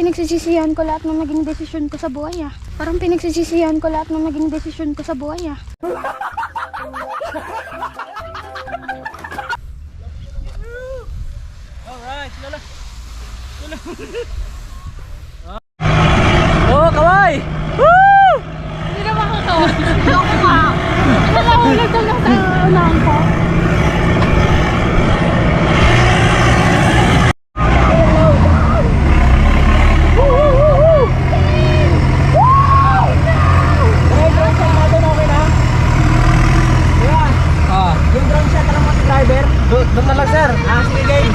pinagsisisihan ko lahat ng naging desisyon ko sa buhay ah. Parang pinagsisisihan ko lahat ng naging desisyon ko sa buhay ah. Alright, lala. Oh, kaway! Woo! Hindi na makakawa. Ako nga. Nakahulog lang sa unahan ko. Yung drone shot ng mga driver. Doon na lang sir. Sige game.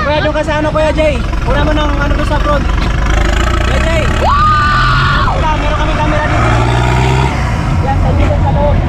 Kuya, doon ka sa ano Kuya Jay. Una mo ng ano doon sa front. Kuya Jay. Meron kami camera dito. Yan, sa dito sa loob.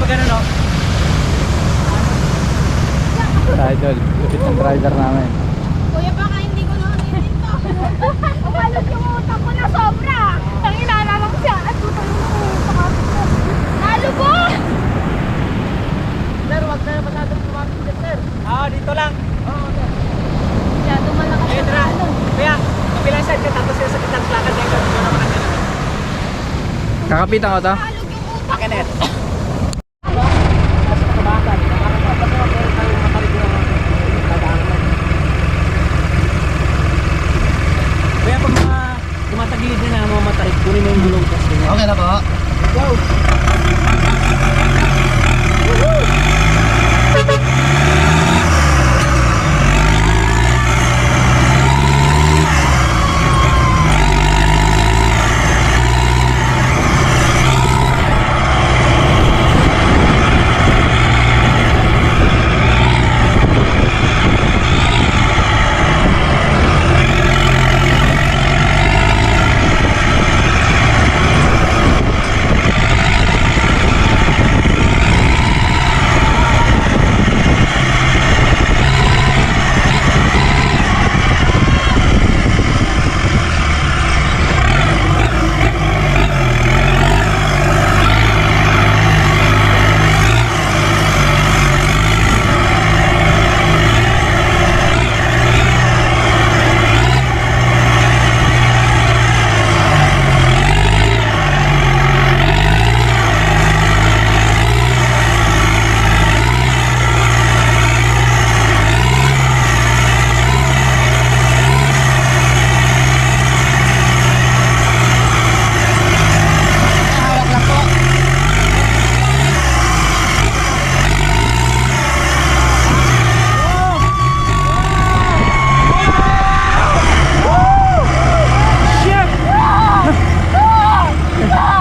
pag ano no? Idol, lupit ng rider namin. Kuya, baka hindi ko naman dito. Umalot yung utak ko na sobra. Ang inaalam siya. At tutang yung utak ko. Lalo po! Sir, wag na masyadong lumapit dyan, sir. Ah, dito lang. Oo, sir. Masyado malakas Eh, yung tara. ano. Kaya, kabilang side ka, tapos yung sa kitang lakad na ikaw. Doon naman ang ganun. Kakapitan ko to? Malog yung utak. Akin net. Kasi nakabakan. Nakabakan mo, meron tayong matarig na dadaanan. Kaya pag mga tumatagilid na na mga matarig, kunin mo yung gulong test. Okay na po. Go!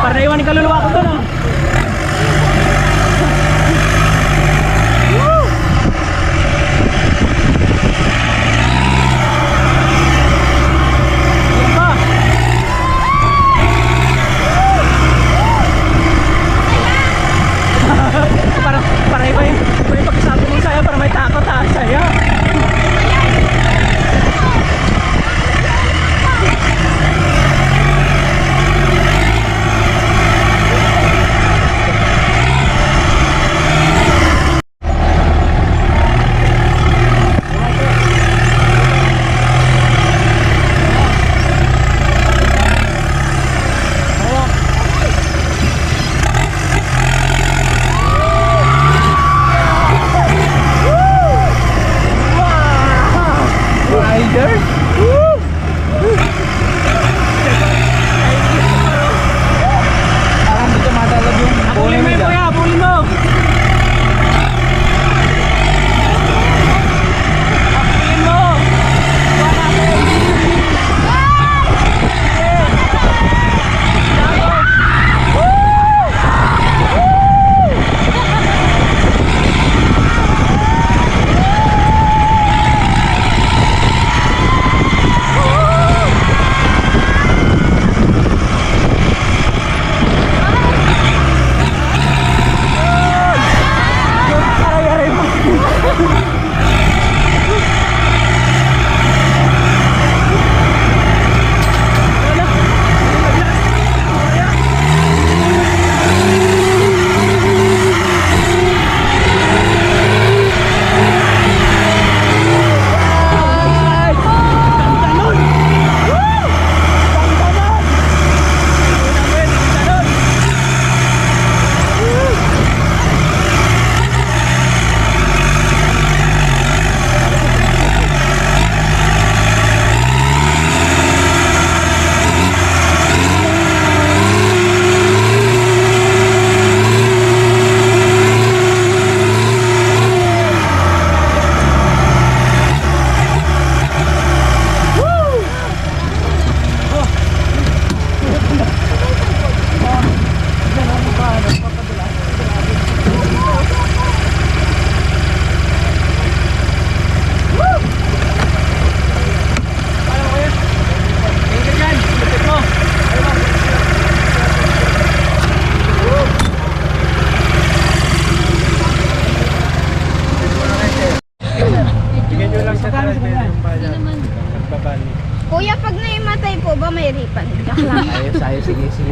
Para naiwan yung kaluluwa ko doon, oh. Yan pa. para iba yung pagkasabi mo sa'yo, para may takot ha sa'yo.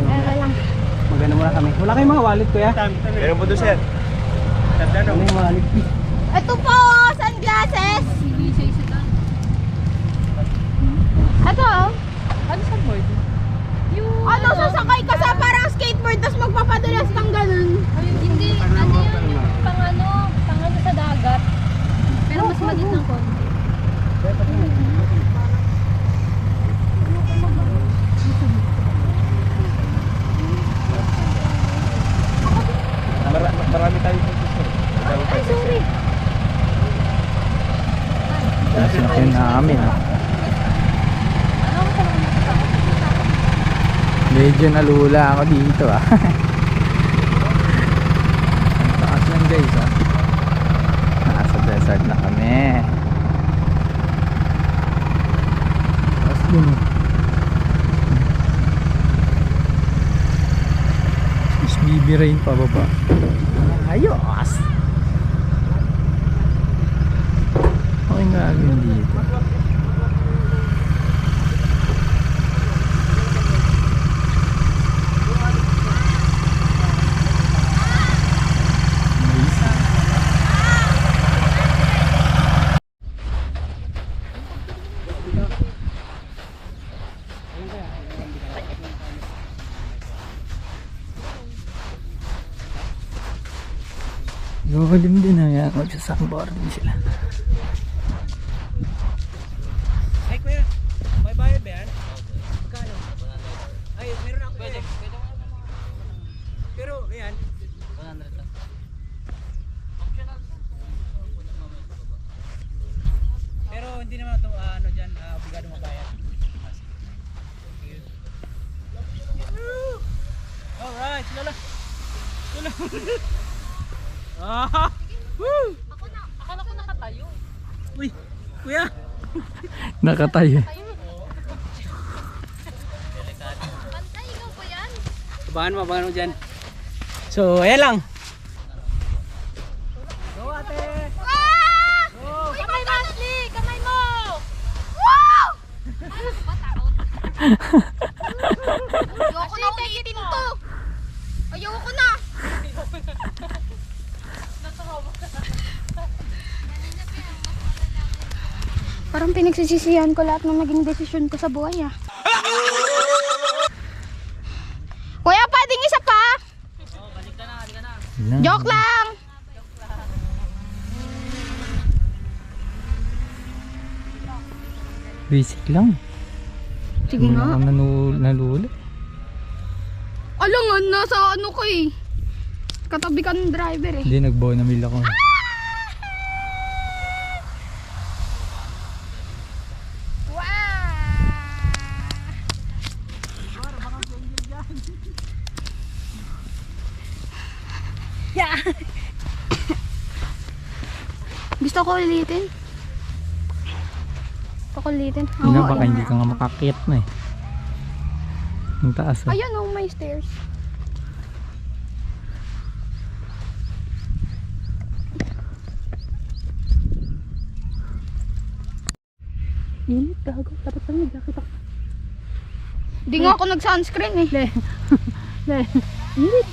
Pero lang. Magano muna kami. Wala kayong mga wallet kuya? Meron po doon, sir. Ano yung wallet? Ito po, sunglasses. Ito. Ano sa board? Ano, sasakay ka sa parang skateboard tapos magpapadulas kang ganun. Hindi, ano yun? Pang ano sa dagat. Pero mas maliit ng konti. Marami tayo po, sir. Ay, sorry. Sinakyan namin ah. Medyo nalula ako dito ah. Ang taas lang guys ah. Nasa desert na kami. Taas dun eh. Tapos BB rain pa baba. Ayos! Okay nga agad dito. Gawin din na yan. Magsasambor din sila. Ay kuya, may bayad ba yan? Magkano? Ay, meron ako. Pwede. Pero, ayan. 100 lang. Pero hindi naman ito, ano dyan, obligado mabayad. Alright, lala. Lala. Ah! Woo! Akala ko nakatayo. Uy, kuya. Nakatayo. Pantay, ikaw po yan? Bahan mo dyan. So, ayan lang. Go ate! Ah! Go! Kamay mo, Ashley! Kamay mo! Wow! Ano ba takot? Ayoko na ulitin to. Ayoko na. Parang pinagsisisihan ko lahat ng naging desisyon ko sa buhay ah. Kuya, pwedeng isa pa? Na. Joke lang. Basic lang. Sige Hindi nga. ako nalula. Alangan, nasa ano ko eh. Katabi ka ng driver eh. Hindi, nag-bonamil ako. Yeah. Gusto ko ulitin. Gusto ko ulitin. Yun na, baka hindi ka nga makakit na eh. Ang taas ah. Ayun oh, may stairs. Init, gago. Dapat pala nag-jacket ako. Hindi nga ako nag-sunscreen eh. Init.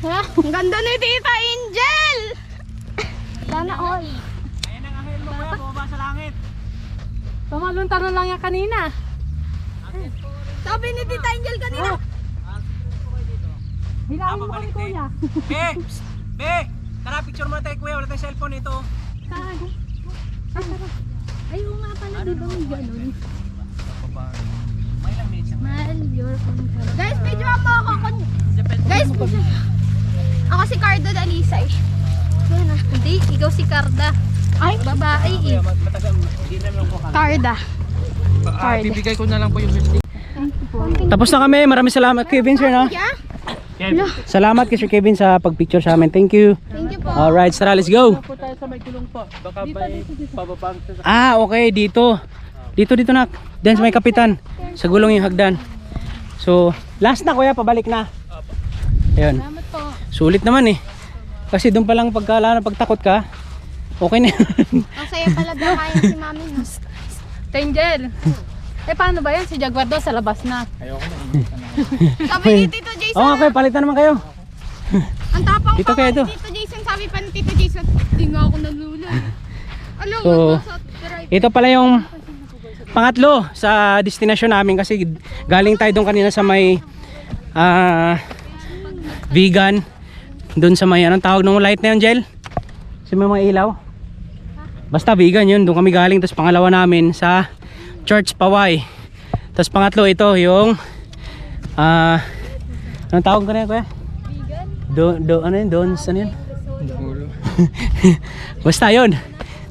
Ang ganda ni Tita Angel! Sana all. Ayan ang ahel mo kuya, bumaba sa langit. Pamalunta na lang yan kanina. Sabi ni Tita Angel kanina. Hilahin mo kami, Babalik kuya. Be! Be! Tara, picture mo tayo kuya, wala tayong cellphone ito. Saan? Ay, tara. Ay, oo nga pala, di ba may ganun? May ilang minutes lang. Mahal, your control. Guys, video mo ako. Guys, ako si Cardo Dalisay. Yan ah. Hindi, ikaw si Carda. Ay, Babae eh. Matagal, hindi naman ako Carda. Carda. bibigay ko na lang po yung music. Tapos na kami, maraming salamat Kevin sir no? Yeah? Salamat kay Sir Kevin sa pagpicture sa amin, thank you. Thank you po. Alright, tara, let's go. Po tayo sa may kulong po. Baka may pababang sa Ah, okay, dito. Dito nak. Diyan sa may kapitan. Sa gulong yung hagdan. So, last na kuya, pabalik na. Ayun. Salamat po. Sulit naman eh. Kasi doon pa lang pagtakot ka, okay na yun. Ang saya pala na kaya si mami no. Angel. Eh paano ba yan? Si Jaguar daw sa labas na. Sabi ni Tito Jason. Oo nga kuya, palitan naman kayo. Ang tapang Dito pa kayo, nga to. ni Tito Jason. Sabi pa ni Tito Jason. Di nga ako nalula. Alam mo, So, nasa drive. ito pala yung pangatlo sa destination namin kasi galing tayo doon kanina sa may vegan. Doon sa may anong tawag ng light na yun, Jel? Sa may mga ilaw. Basta vegan yun, doon kami galing. Tapos pangalawa namin sa Church Paway. Tapos pangatlo ito yung anong tawag ko na yun, kuya? Ano yun? Ano yun? Basta yun.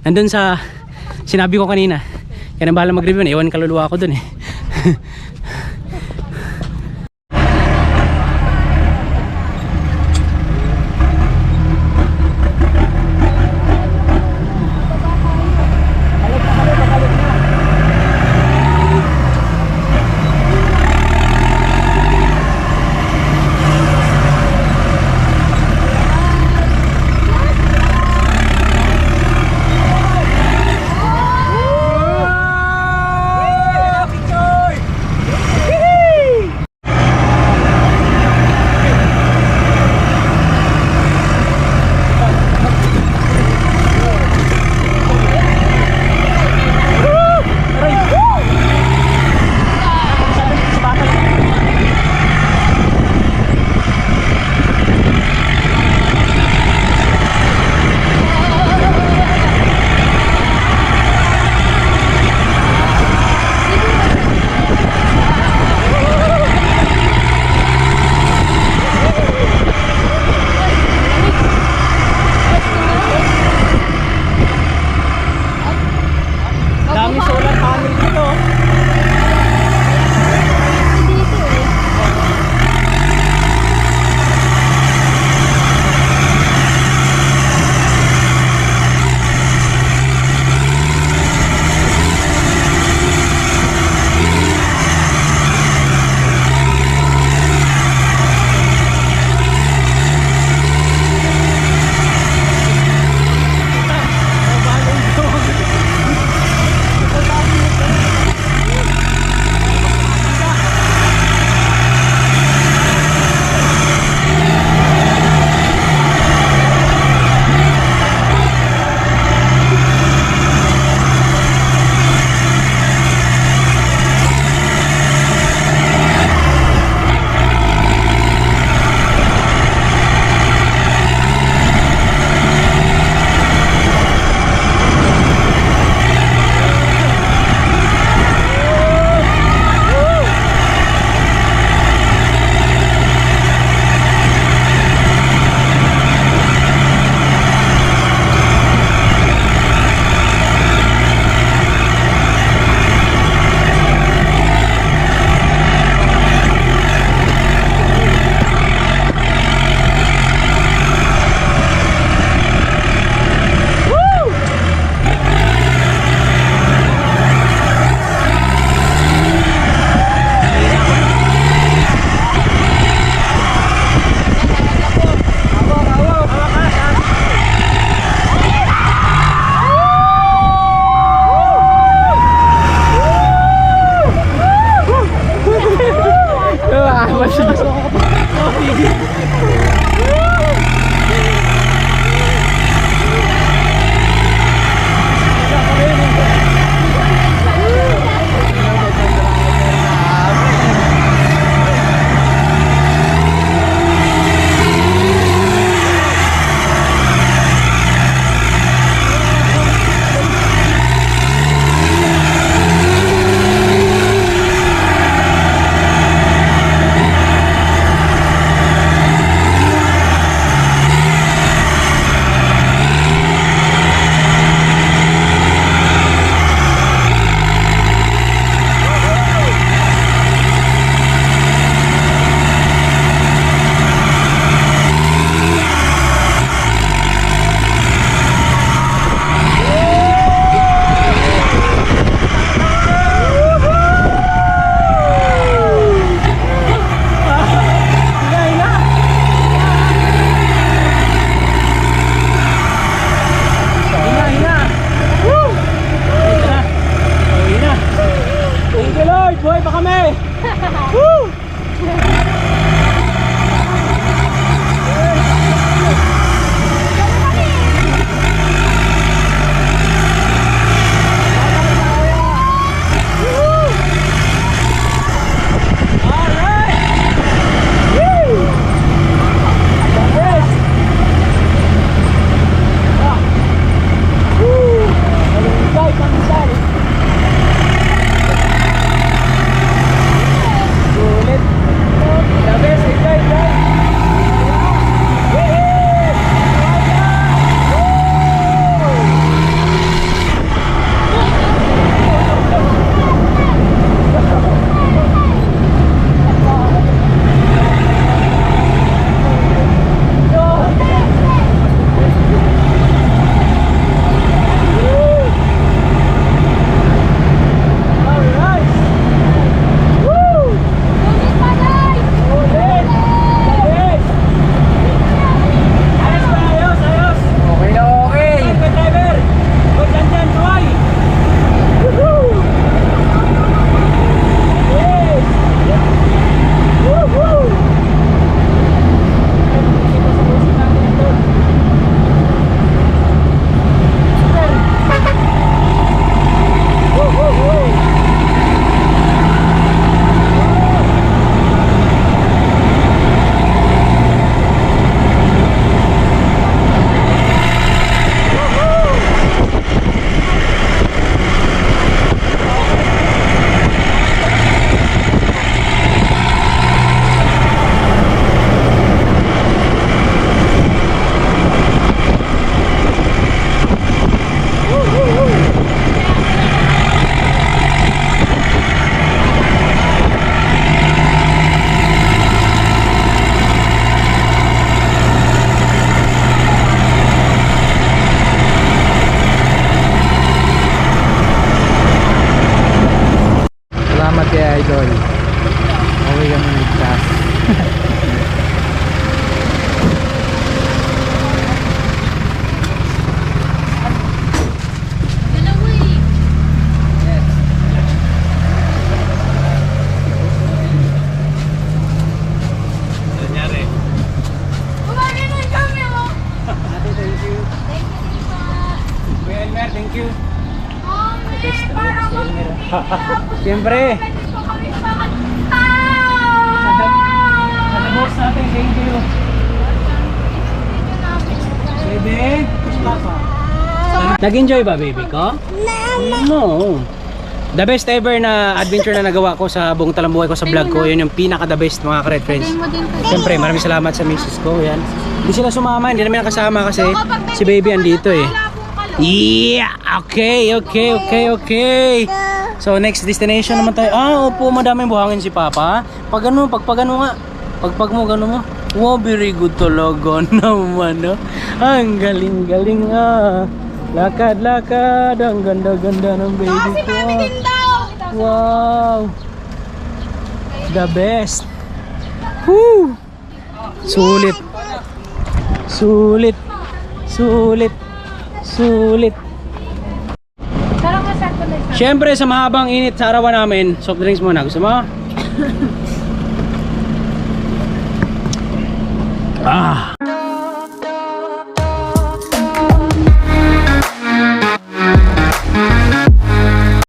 Nandun sa sinabi ko kanina. Kaya nang bahala mag-review na, iwan kaluluwa ako dun eh. Dami solar panel dito. Siyempre. Natapos natin, thank you. Baby, nag-enjoy ba baby ko? No. The best ever na adventure na nagawa ko sa buong talambuhay ko sa vlog ko. Yun yung pinaka the best mga ka-red friends. Siyempre maraming salamat sa misis ko. Yan. Hindi sila sumama, hindi namin nakasama kasi si baby andito eh. Yeah! Okay. So next destination naman tayo. Opo, madaming buhangin si Papa. Pag ano nga. Pagpag mo, gano mo. Wow, very good talaga naman, no? Ang galing-galing Lakad-lakad. Ang ganda-ganda ng baby ko. Si Mami din daw. Wow! The best! Woo! Sulit! Siyempre sa mahabang init sa arawan namin, soft drinks muna. Gusto mo?